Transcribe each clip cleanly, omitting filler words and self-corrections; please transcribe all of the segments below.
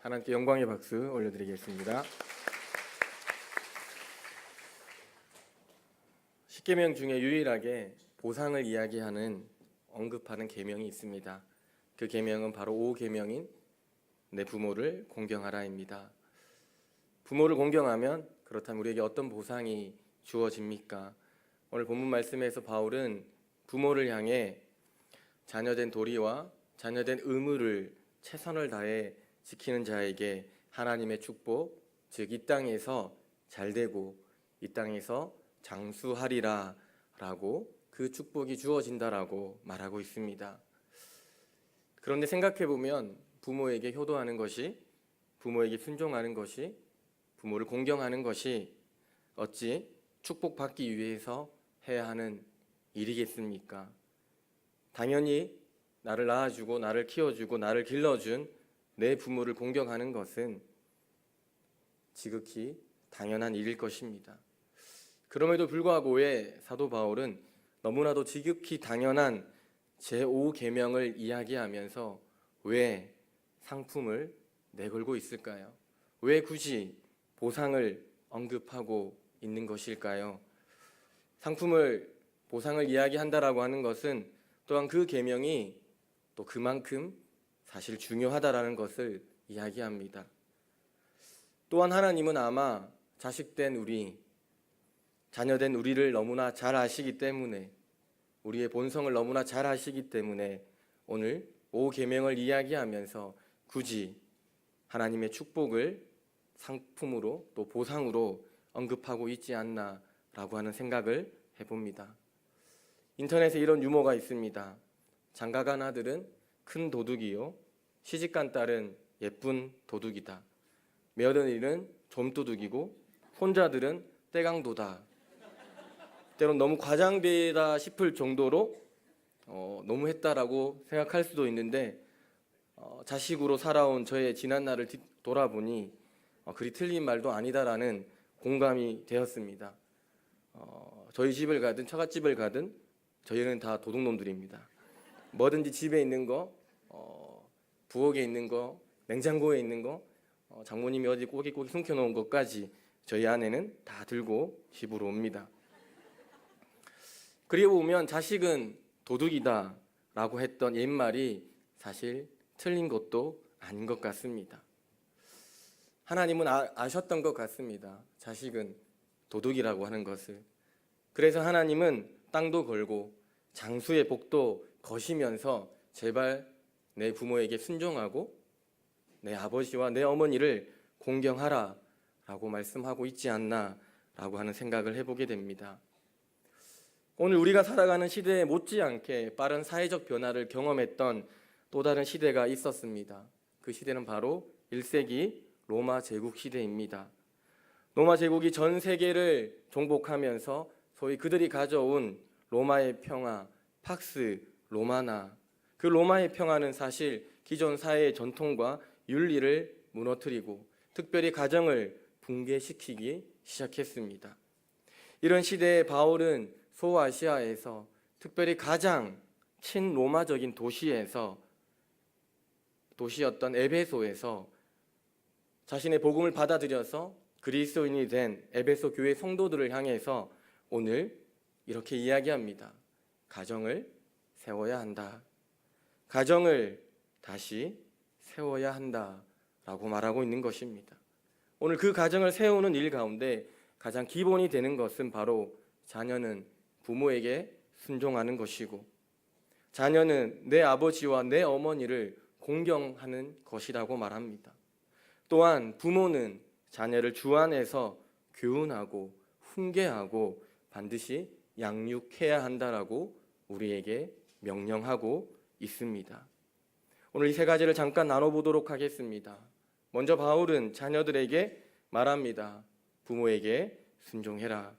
하나님께 영광의 박수 올려드리겠습니다. 십계명 중에 유일하게 보상을 이야기하는 언급하는 계명이 있습니다. 그 계명은 바로 5계명인 내 부모를 공경하라입니다. 부모를 공경하면 그렇다면 우리에게 어떤 보상이 주어집니까? 오늘 본문 말씀에서 바울은 부모를 향해 자녀된 도리와 자녀된 의무를 최선을 다해 지키는 자에게 하나님의 축복, 즉 이 땅에서 잘되고 이 땅에서 장수하리라 라고 그 축복이 주어진다라고 말하고 있습니다. 그런데 생각해보면 부모에게 효도하는 것이, 부모에게 순종하는 것이, 부모를 공경하는 것이 어찌 축복받기 위해서 해야 하는 일이겠습니까? 당연히 나를 낳아주고 나를 키워주고 나를 길러준 내 부모를 공경하는 것은 지극히 당연한 일일 것입니다. 그럼에도 불구하고 왜 사도 바울은 너무나도 지극히 당연한 제5계명을 이야기하면서 왜 상품을 내걸고 있을까요? 왜 굳이 보상을 언급하고 있는 것일까요? 상품을, 보상을 이야기한다라고 하는 것은 또한 그 계명이 또 그만큼 사실 중요하다라는 것을 이야기합니다. 또한 하나님은 아마 자식된 우리, 자녀된 우리를 너무나 잘 아시기 때문에, 우리의 본성을 너무나 잘 아시기 때문에 오늘 5계명을 이야기하면서 굳이 하나님의 축복을 상품으로 또 보상으로 언급하고 있지 않나라고 하는 생각을 해봅니다. 인터넷에 이런 유머가 있습니다. 장가간 아들은 큰 도둑이요, 시집간 딸은 예쁜 도둑이다. 며느리는 좀도둑이고 손자들은 떼강도다. 때론 너무 과장되다 싶을 정도로 너무 했다라고 생각할 수도 있는데 자식으로 살아온 저의 지난 날을 돌아보니 그리 틀린 말도 아니다라는 공감이 되었습니다. 저희 집을 가든 처갓집을 가든 저희는 다 도둑놈들입니다. 뭐든지 집에 있는 거, 부엌에 있는 거, 냉장고에 있는 거, 장모님이 어디 꼬깃꼬깃 숨겨놓은 것까지 저희 아내는 다 들고 집으로 옵니다. 그리고 보면 자식은 도둑이다 라고 했던 옛말이 사실 틀린 것도 아닌 것 같습니다. 하나님은 아셨던 것 같습니다. 자식은 도둑이라고 하는 것을. 그래서 하나님은 땅도 걸고 장수의 복도 거시면서 제발 내 부모에게 순종하고 내 아버지와 내 어머니를 공경하라 라고 말씀하고 있지 않나 라고 하는 생각을 해보게 됩니다. 오늘 우리가 살아가는 시대에 못지않게 빠른 사회적 변화를 경험했던 또 다른 시대가 있었습니다. 그 시대는 바로 1세기 로마 제국 시대입니다. 로마 제국이 전 세계를 정복하면서 소위 그들이 가져온 로마의 평화, 팍스 로마나, 그 로마의 평화는 사실 기존 사회의 전통과 윤리를 무너뜨리고 특별히 가정을 붕괴시키기 시작했습니다. 이런 시대에 바울은 소아시아에서 특별히 가장 친로마적인 도시였던 에베소에서 자신의 복음을 받아들여서 그리스도인이 된 에베소 교회 성도들을 향해서 오늘 이렇게 이야기합니다. 가정을 세워야 한다. 가정을 다시 세워야 한다라고 말하고 있는 것입니다. 오늘 그 가정을 세우는 일 가운데 가장 기본이 되는 것은 바로 자녀는 부모에게 순종하는 것이고 자녀는 내 아버지와 내 어머니를 공경하는 것이라고 말합니다. 또한 부모는 자녀를 주 안에서 교훈하고 훈계하고 반드시 양육해야 한다라고 우리에게 명령하고 있습니다. 오늘 이 세 가지를 잠깐 나눠보도록 하겠습니다. 먼저 바울은 자녀들에게 말합니다. 부모에게 순종해라.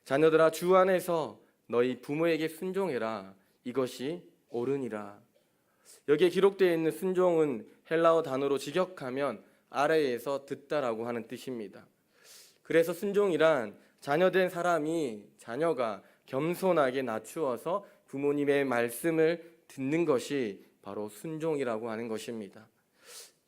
자녀들아, 주 안에서 너희 부모에게 순종해라. 이것이 옳으니라. 여기에 기록되어 있는 순종은 헬라어 단어로 직역하면 아래에서 듣다라고 하는 뜻입니다. 그래서 순종이란 자녀된 사람이, 자녀가 겸손하게 낮추어서 부모님의 말씀을 듣는 것이 바로 순종이라고 하는 것입니다.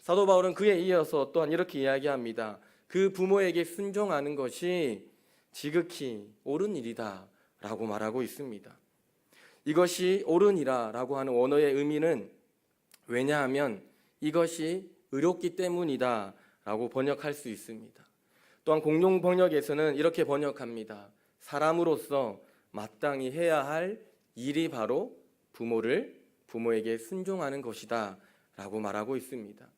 사도 바울은 그에 이어서 또한 이렇게 이야기합니다. 그 부모에게 순종하는 것이 지극히 옳은 일이다 라고 말하고 있습니다. 이것이 옳으니라 라고 하는 원어의 의미는 왜냐하면 이것이 의롭기 때문이다 라고 번역할 수 있습니다. 또한 공용 번역에서는 이렇게 번역합니다. 사람으로서 마땅히 해야 할 일이 바로 부모에게 순종하는 것이다 라고 말하고 있습니다.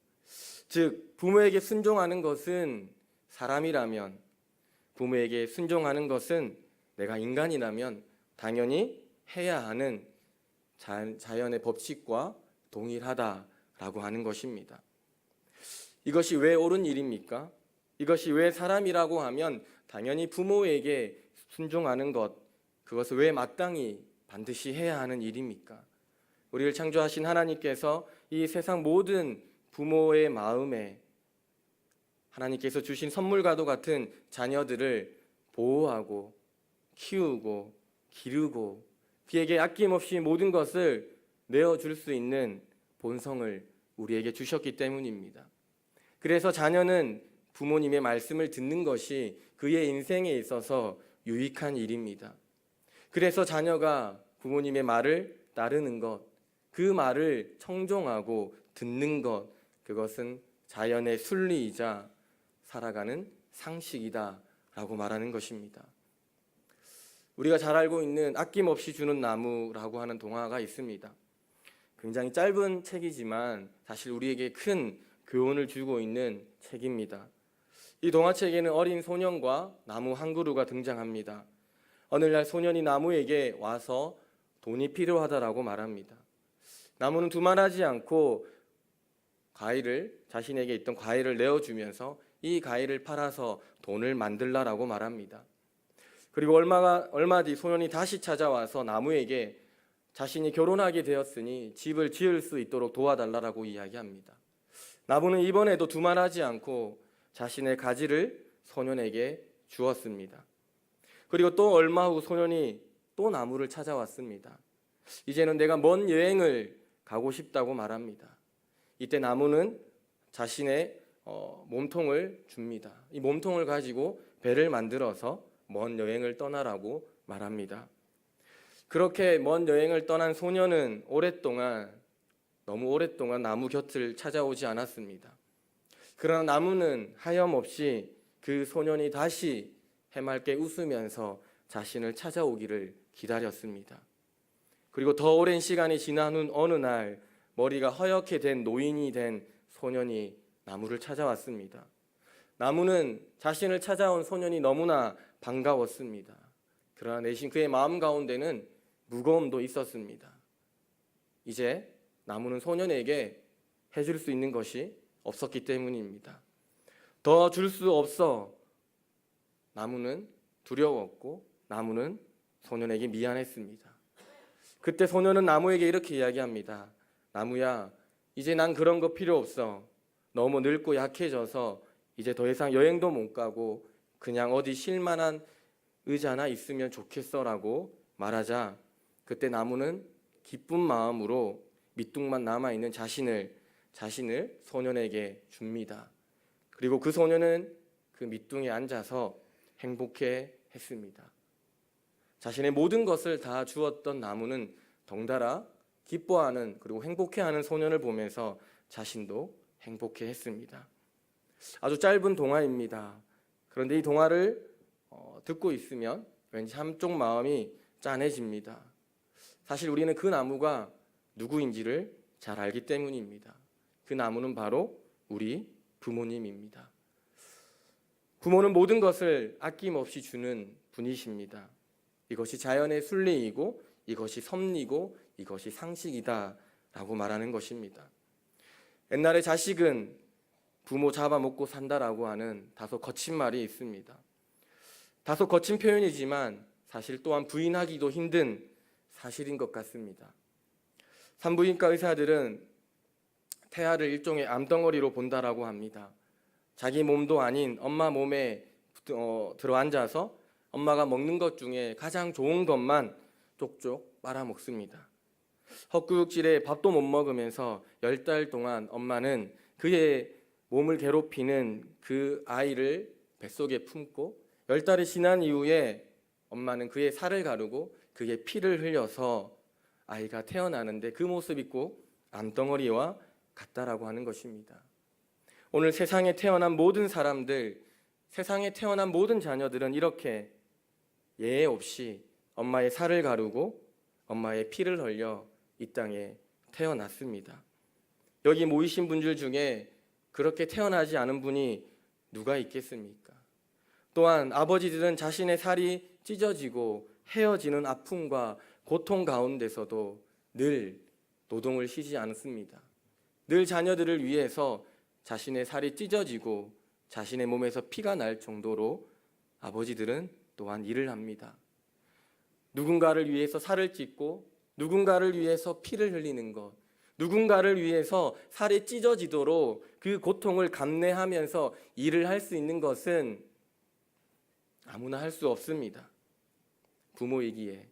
즉 부모에게 순종하는 것은 사람이라면, 부모에게 순종하는 것은 내가 인간이라면 당연히 해야 하는 자연의 법칙과 동일하다라고 하는 것입니다. 이것이 왜 옳은 일입니까? 이것이 왜 사람이라고 하면 당연히 부모에게 순종하는 것, 그것을 왜 마땅히 반드시 해야 하는 일입니까? 우리를 창조하신 하나님께서 이 세상 모든 부모의 마음에 하나님께서 주신 선물과도 같은 자녀들을 보호하고 키우고 기르고 그에게 아낌없이 모든 것을 내어줄 수 있는 본성을 우리에게 주셨기 때문입니다. 그래서 자녀는 부모님의 말씀을 듣는 것이 그의 인생에 있어서 유익한 일입니다. 그래서 자녀가 부모님의 말을 따르는 것, 그 말을 청종하고 듣는 것, 그것은 자연의 순리이자 살아가는 상식이다 라고 말하는 것입니다. 우리가 잘 알고 있는 아낌없이 주는 나무라고 하는 동화가 있습니다. 굉장히 짧은 책이지만 사실 우리에게 큰 교훈을 주고 있는 책입니다. 이 동화책에는 어린 소년과 나무 한 그루가 등장합니다. 어느 날 소년이 나무에게 와서 돈이 필요하다라고 말합니다. 나무는 두말하지 않고 자신에게 있던 과일을 내어주면서 이 과일을 팔아서 돈을 만들라라고 말합니다. 그리고 얼마 뒤 소년이 다시 찾아와서 나무에게 자신이 결혼하게 되었으니 집을 지을 수 있도록 도와달라고 이야기합니다. 나무는 이번에도 두말하지 않고 자신의 가지를 소년에게 주었습니다. 그리고 또 얼마 후 소년이 또 나무를 찾아왔습니다. 이제는 내가 먼 여행을 가고 싶다고 말합니다. 이때 나무는 자신의 몸통을 줍니다. 이 몸통을 가지고 배를 만들어서 먼 여행을 떠나라고 말합니다. 그렇게 먼 여행을 떠난 소년은 너무 오랫동안 나무 곁을 찾아오지 않았습니다. 그러나 나무는 하염없이 그 소년이 다시 해맑게 웃으면서 자신을 찾아오기를 기다렸습니다. 그리고 더 오랜 시간이 지난 후 어느 날 머리가 허옇게 된 노인이 된 소년이 나무를 찾아왔습니다. 나무는 자신을 찾아온 소년이 너무나 반가웠습니다. 그러나 내심 그의 마음 가운데는 무거움도 있었습니다. 이제 나무는 소년에게 해줄 수 있는 것이 없었기 때문입니다. 더 줄 수 없어 나무는 두려웠고 나무는 소년에게 미안했습니다. 그때 소년은 나무에게 이렇게 이야기합니다. 나무야, 이제 난 그런 거 필요 없어. 너무 늙고 약해져서 이제 더 이상 여행도 못 가고 그냥 어디 쉴만한 의자나 있으면 좋겠어라고 말하자 그때 나무는 기쁜 마음으로 밑둥만 남아있는 자신을 소년에게 줍니다. 그리고 그 소년은 그 밑둥에 앉아서 행복해 했습니다. 자신의 모든 것을 다 주었던 나무는 덩달아 기뻐하는 그리고 행복해하는 소년을 보면서 자신도 행복해 했습니다. 아주 짧은 동화입니다. 그런데 이 동화를 듣고 있으면 왠지 한쪽 마음이 짠해집니다. 사실 우리는 그 나무가 누구인지를 잘 알기 때문입니다. 그 나무는 바로 우리 부모님입니다. 부모는 모든 것을 아낌없이 주는 분이십니다. 이것이 자연의 순리이고 이것이 섭리고 이것이 상식이다 라고 말하는 것입니다. 옛날에 자식은 부모 잡아먹고 산다라고 하는 다소 거친 말이 있습니다. 다소 거친 표현이지만 사실 또한 부인하기도 힘든 사실인 것 같습니다. 산부인과 의사들은 태아를 일종의 암덩어리로 본다라고 합니다. 자기 몸도 아닌 엄마 몸에 들어앉아서 엄마가 먹는 것 중에 가장 좋은 것만 쪽쪽 빨아먹습니다. 헛구역질에 밥도 못 먹으면서 10달 동안 엄마는 그의 몸을 괴롭히는 그 아이를 뱃속에 품고 10달이 지난 이후에 엄마는 그의 살을 가르고 그의 피를 흘려서 아이가 태어나는데 그 모습이 꼭 암덩어리와 같다라고 하는 것입니다. 오늘 세상에 태어난 모든 사람들, 세상에 태어난 모든 자녀들은 이렇게 예외 없이 엄마의 살을 가르고 엄마의 피를 흘려 이 땅에 태어났습니다. 여기 모이신 분들 중에 그렇게 태어나지 않은 분이 누가 있겠습니까? 또한 아버지들은 자신의 살이 찢어지고 헤어지는 아픔과 고통 가운데서도 늘 노동을 쉬지 않습니다. 늘 자녀들을 위해서 자신의 살이 찢어지고 자신의 몸에서 피가 날 정도로 아버지들은 또한 일을 합니다. 누군가를 위해서 살을 찢고 누군가를 위해서 피를 흘리는 것, 누군가를 위해서 살이 찢어지도록 그 고통을 감내하면서 일을 할 수 있는 것은 아무나 할 수 없습니다. 부모이기에,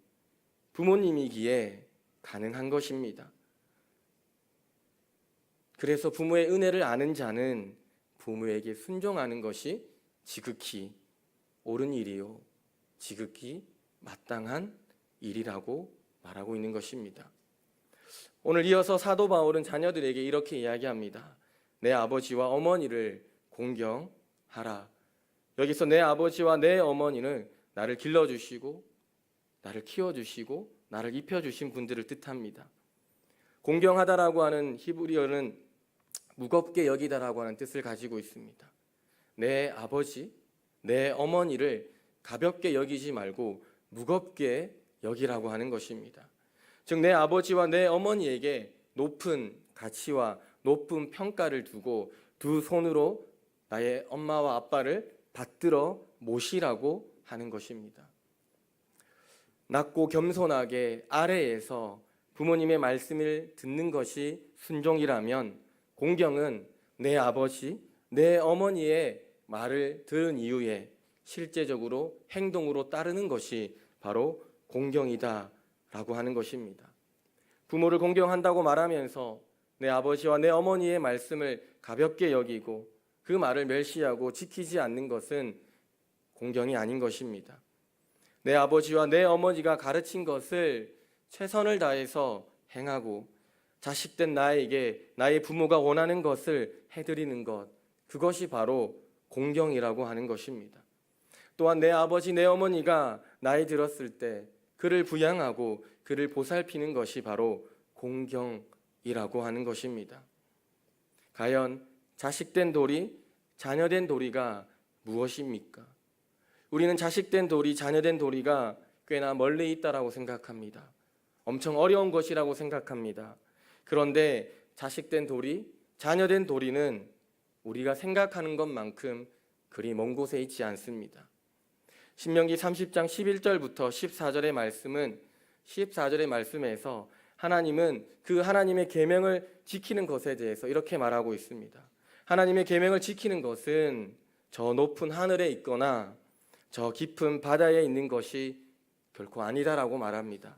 부모님이기에 가능한 것입니다. 그래서 부모의 은혜를 아는 자는 부모에게 순종하는 것이 지극히 옳은 일이요, 지극히 마땅한 일이라고 말하고 있는 것입니다. 오늘 이어서 사도 바울은 자녀들에게 이렇게 이야기합니다. 내 아버지와 어머니를 공경하라. 여기서 내 아버지와 내 어머니는 나를 길러주시고 나를 키워주시고 나를 입혀주신 분들을 뜻합니다. 공경하다라고 하는 히브리어는 무겁게 여기다라고 하는 뜻을 가지고 있습니다. 내 아버지, 내 어머니를 가볍게 여기지 말고 무겁게 여기라고 하는 것입니다. 즉 내 아버지와 내 어머니에게 높은 가치와 높은 평가를 두고 두 손으로 나의 엄마와 아빠를 받들어 모시라고 하는 것입니다. 낮고 겸손하게 아래에서 부모님의 말씀을 듣는 것이 순종이라면 공경은 내 아버지, 내 어머니의 말을 들은 이후에 실제적으로 행동으로 따르는 것이 바로 공경이다라고 하는 것입니다. 부모를 공경한다고 말하면서 내 아버지와 내 어머니의 말씀을 가볍게 여기고 그 말을 멸시하고 지키지 않는 것은 공경이 아닌 것입니다. 내 아버지와 내 어머니가 가르친 것을 최선을 다해서 행하고 자식된 나에게 나의 부모가 원하는 것을 해드리는 것, 그것이 바로 공경이라고 하는 것입니다. 또한 내 아버지, 내 어머니가 나이 들었을 때 그를 부양하고 그를 보살피는 것이 바로 공경이라고 하는 것입니다. 과연 자식된 도리, 자녀된 도리가 무엇입니까? 우리는 자식된 도리, 자녀된 도리가 꽤나 멀리 있다라고 생각합니다. 엄청 어려운 것이라고 생각합니다. 그런데 자식된 도리, 자녀된 도리는 우리가 생각하는 것만큼 그리 먼 곳에 있지 않습니다. 신명기 30장 11절부터 14절의 말씀은 14절의 말씀에서 하나님은 그 하나님의 계명을 지키는 것에 대해서 이렇게 말하고 있습니다. 하나님의 계명을 지키는 것은 저 높은 하늘에 있거나 저 깊은 바다에 있는 것이 결코 아니다라고 말합니다.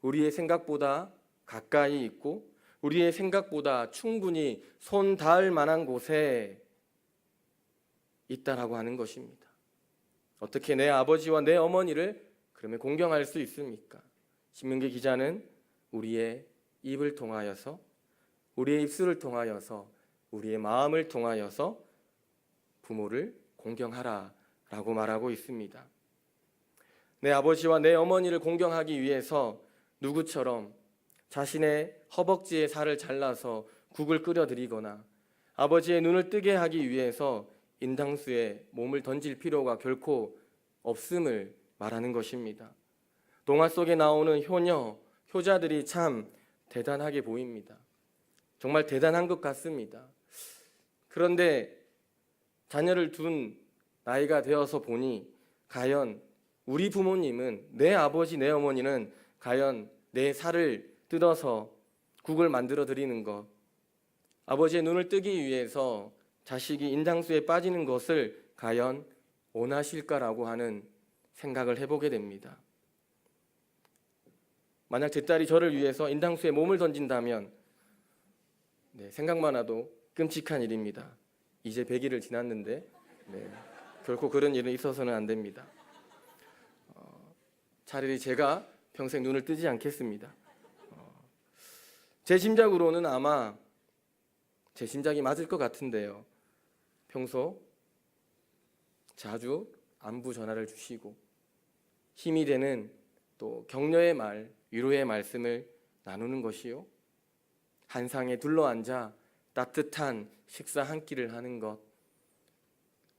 우리의 생각보다 가까이 있고 우리의 생각보다 충분히 손 닿을 만한 곳에 있다라고 하는 것입니다. 어떻게 내 아버지와 내 어머니를 그러면 공경할 수 있습니까? 신명기 기자는 우리의 입을 통하여서, 우리의 입술을 통하여서, 우리의 마음을 통하여서 부모를 공경하라 라고 말하고 있습니다. 내 아버지와 내 어머니를 공경하기 위해서 누구처럼 자신의 허벅지의 살을 잘라서 국을 끓여 드리거나 아버지의 눈을 뜨게 하기 위해서 인당수에 몸을 던질 필요가 결코 없음을 말하는 것입니다. 동화 속에 나오는 효녀, 효자들이 참 대단하게 보입니다. 정말 대단한 것 같습니다. 그런데 자녀를 둔 나이가 되어서 보니 과연 우리 부모님은, 내 아버지, 내 어머니는 과연 내 살을 뜯어서 국을 만들어 드리는 것, 아버지의 눈을 뜨기 위해서 자식이 인당수에 빠지는 것을 과연 원하실까라고 하는 생각을 해보게 됩니다. 만약 제 딸이 저를 위해서 인당수에 몸을 던진다면 생각만 해도 끔찍한 일입니다. 이제 100일을 지났는데 결코 그런 일은 있어서는 안 됩니다. 차라리 제가 평생 눈을 뜨지 않겠습니다. 제 짐작으로는 아마 제 짐작이 맞을 것 같은데요. 평소 자주 안부 전화를 주시고 힘이 되는 또 격려의 말, 위로의 말씀을 나누는 것이요. 한 상에 둘러앉아 따뜻한 식사 한 끼를 하는 것,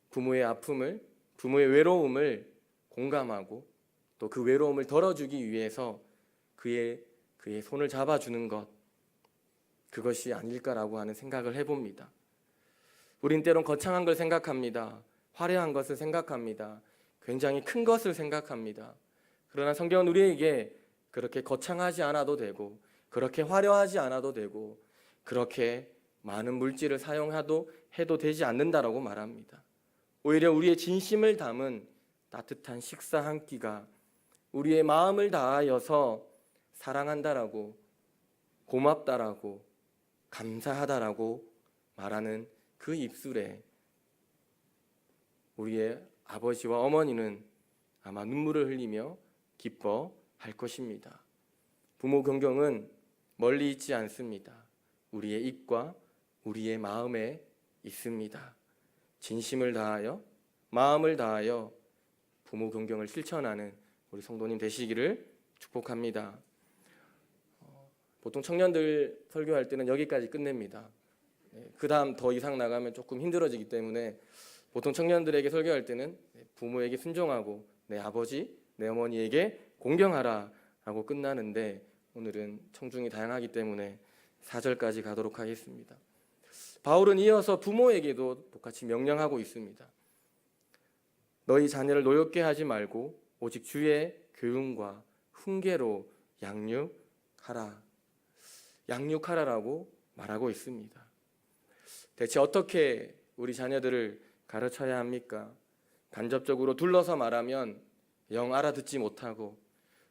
부모의 아픔을, 부모의 외로움을 공감하고 또 그 외로움을 덜어주기 위해서 그의 손을 잡아주는 것, 그것이 아닐까라고 하는 생각을 해봅니다. 우린 때론 거창한 걸 생각합니다. 화려한 것을 생각합니다. 굉장히 큰 것을 생각합니다. 그러나 성경은 우리에게 그렇게 거창하지 않아도 되고 그렇게 화려하지 않아도 되고 그렇게 많은 물질을 해도 되지 않는다라고 말합니다. 오히려 우리의 진심을 담은 따뜻한 식사 한 끼가 우리의 마음을 다하여서 사랑한다라고, 고맙다라고, 감사하다라고 말하는 그 입술에 우리의 아버지와 어머니는 아마 눈물을 흘리며 기뻐할 것입니다. 부모 경경은 멀리 있지 않습니다. 우리의 입과 우리의 마음에 있습니다. 진심을 다하여, 마음을 다하여 부모 경경을 실천하는 우리 성도님 되시기를 축복합니다. 보통 청년들 설교할 때는 여기까지 끝냅니다. 그 다음 더 이상 나가면 조금 힘들어지기 때문에 보통 청년들에게 설교할 때는 부모에게 순종하고 내 아버지, 내 어머니에게 공경하라 라고 끝나는데 오늘은 청중이 다양하기 때문에 4절까지 가도록 하겠습니다. 바울은 이어서 부모에게도 똑같이 명령하고 있습니다. 너희 자녀를 노엽게 하지 말고 오직 주의 교훈과 훈계로 양육하라라고 말하고 있습니다. 대체 어떻게 우리 자녀들을 가르쳐야 합니까? 간접적으로 둘러서 말하면 영 알아듣지 못하고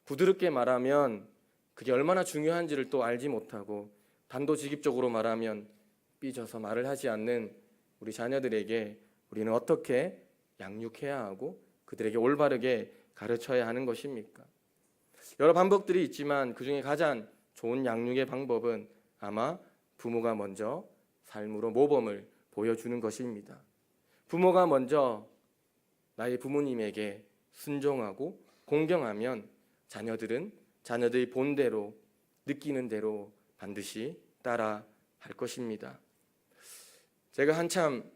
부드럽게 말하면 그게 얼마나 중요한지를 또 알지 못하고 단도직입적으로 말하면 삐져서 말을 하지 않는 우리 자녀들에게 우리는 어떻게 양육해야 하고 그들에게 올바르게 가르쳐야 하는 것입니까? 여러 방법들이 있지만 그중에 가장 좋은 양육의 방법은 아마 부모가 먼저 삶으로 모범을 보여주는 것입니다. 부모가 먼저 나의 부모님에게 순종하고 공경하면 자녀들은 자녀들의 본대로 느끼는 대로 반드시 따라 할 것입니다. 제가 한참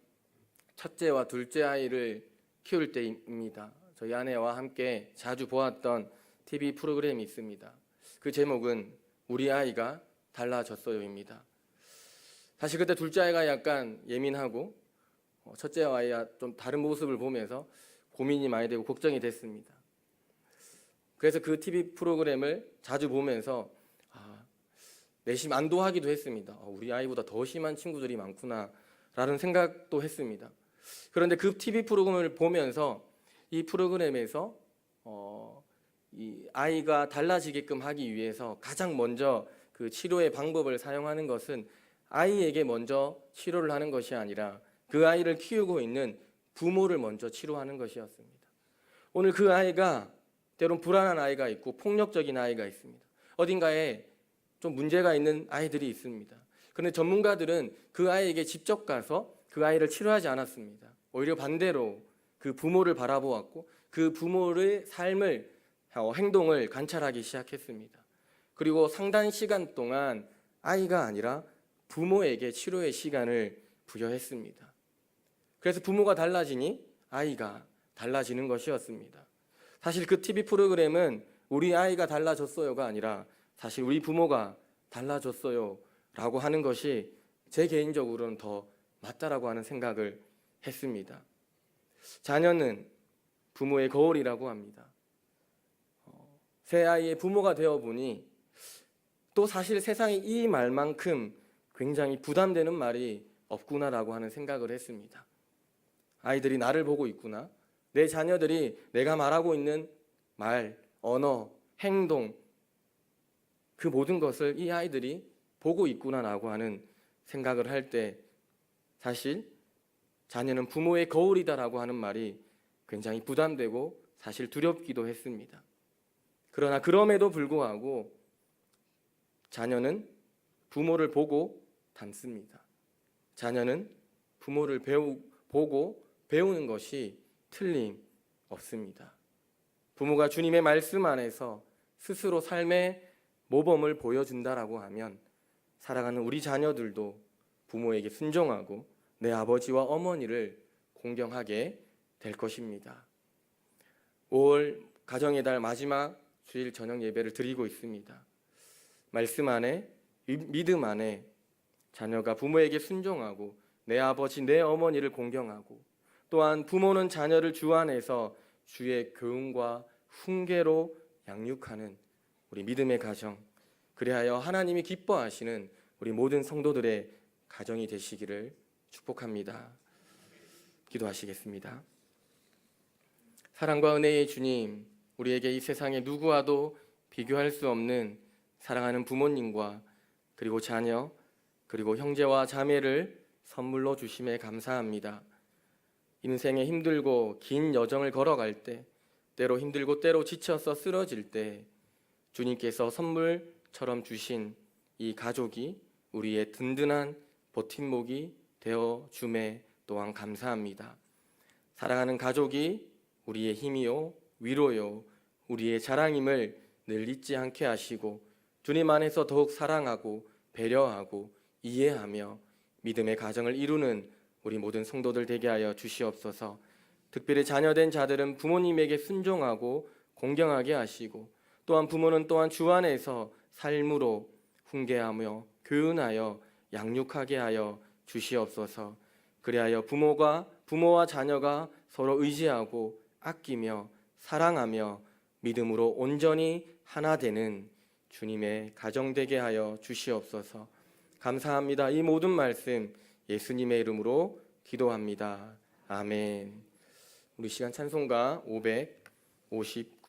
첫째와 둘째 아이를 키울 때입니다. 저희 아내와 함께 자주 보았던 TV 프로그램이 있습니다. 그 제목은 우리 아이가 달라졌어요입니다. 사실 그때 둘째 아이가 약간 예민하고 첫째 아이가 좀 다른 모습을 보면서 고민이 많이 되고 걱정이 됐습니다. 그래서 그 TV 프로그램을 자주 보면서 내심 안도하기도 했습니다. 우리 아이보다 더 심한 친구들이 많구나 라는 생각도 했습니다. 그런데 그 TV 프로그램을 보면서 이 프로그램에서 이 아이가 달라지게끔 하기 위해서 가장 먼저 그 치료의 방법을 사용하는 것은 아이에게 먼저 치료를 하는 것이 아니라 그 아이를 키우고 있는 부모를 먼저 치료하는 것이었습니다. 오늘 그 아이가 때론 불안한 아이가 있고 폭력적인 아이가 있습니다. 어딘가에 좀 문제가 있는 아이들이 있습니다. 그런데 전문가들은 그 아이에게 직접 가서 그 아이를 치료하지 않았습니다. 오히려 반대로 그 부모를 바라보았고 그 부모의 삶을, 행동을 관찰하기 시작했습니다. 그리고 상당 시간 동안 아이가 아니라 부모에게 치료의 시간을 부여했습니다. 그래서 부모가 달라지니 아이가 달라지는 것이었습니다. 사실 그 TV 프로그램은 우리 아이가 달라졌어요가 아니라 사실 우리 부모가 달라졌어요 라고 하는 것이 제 개인적으로는 더 맞다라고 하는 생각을 했습니다. 자녀는 부모의 거울이라고 합니다. 새 아이의 부모가 되어보니 또 사실 세상에 이 말만큼 굉장히 부담되는 말이 없구나라고 하는 생각을 했습니다. 아이들이 나를 보고 있구나. 내 자녀들이 내가 말하고 있는 말, 언어, 행동 그 모든 것을 이 아이들이 보고 있구나라고 하는 생각을 할 때 사실 자녀는 부모의 거울이다라고 하는 말이 굉장히 부담되고 사실 두렵기도 했습니다. 그러나 그럼에도 불구하고 자녀는 부모를 보고 닮습니다. 자녀는 부모를 보고 배우는 것이 틀림없습니다. 부모가 주님의 말씀 안에서 스스로 삶의 모범을 보여준다라고 하면 살아가는 우리 자녀들도 부모에게 순종하고 내 아버지와 어머니를 공경하게 될 것입니다. 5월 가정의 달 마지막 주일 저녁 예배를 드리고 있습니다. 말씀 안에, 믿음 안에 자녀가 부모에게 순종하고 내 아버지, 내 어머니를 공경하고 또한 부모는 자녀를 주 안에서 주의 교훈과 훈계로 양육하는 우리 믿음의 가정, 그리하여 하나님이 기뻐하시는 우리 모든 성도들의 가정이 되시기를 축복합니다. 기도하시겠습니다. 사랑과 은혜의 주님, 우리에게 이 세상에 누구와도 비교할 수 없는 사랑하는 부모님과 그리고 자녀, 그리고 형제와 자매를 선물로 주심에 감사합니다. 인생에 힘들고 긴 여정을 걸어갈 때, 때로 힘들고 때로 지쳐서 쓰러질 때 주님께서 선물처럼 주신 이 가족이 우리의 든든한 버팀목이 되어 줌에 또한 감사합니다. 사랑하는 가족이 우리의 힘이요, 위로요, 우리의 자랑임을 늘 잊지 않게 하시고 주님 안에서 더욱 사랑하고 배려하고 이해하며 믿음의 가정을 이루는 우리 모든 성도들 되게 하여 주시옵소서. 특별히 자녀된 자들은 부모님에게 순종하고 공경하게 하시고 또한 부모는 또한 주 안에서 삶으로 훈계하며 교훈하여 양육하게 하여 주시옵소서. 그리하여 부모와 자녀가 서로 의지하고 아끼며 사랑하며 믿음으로 온전히 하나 되는 주님의 가정 되게 하여 주시옵소서. 감사합니다. 이 모든 말씀 예수님의 이름으로 기도합니다. 아멘. 우리 시간 찬송가 550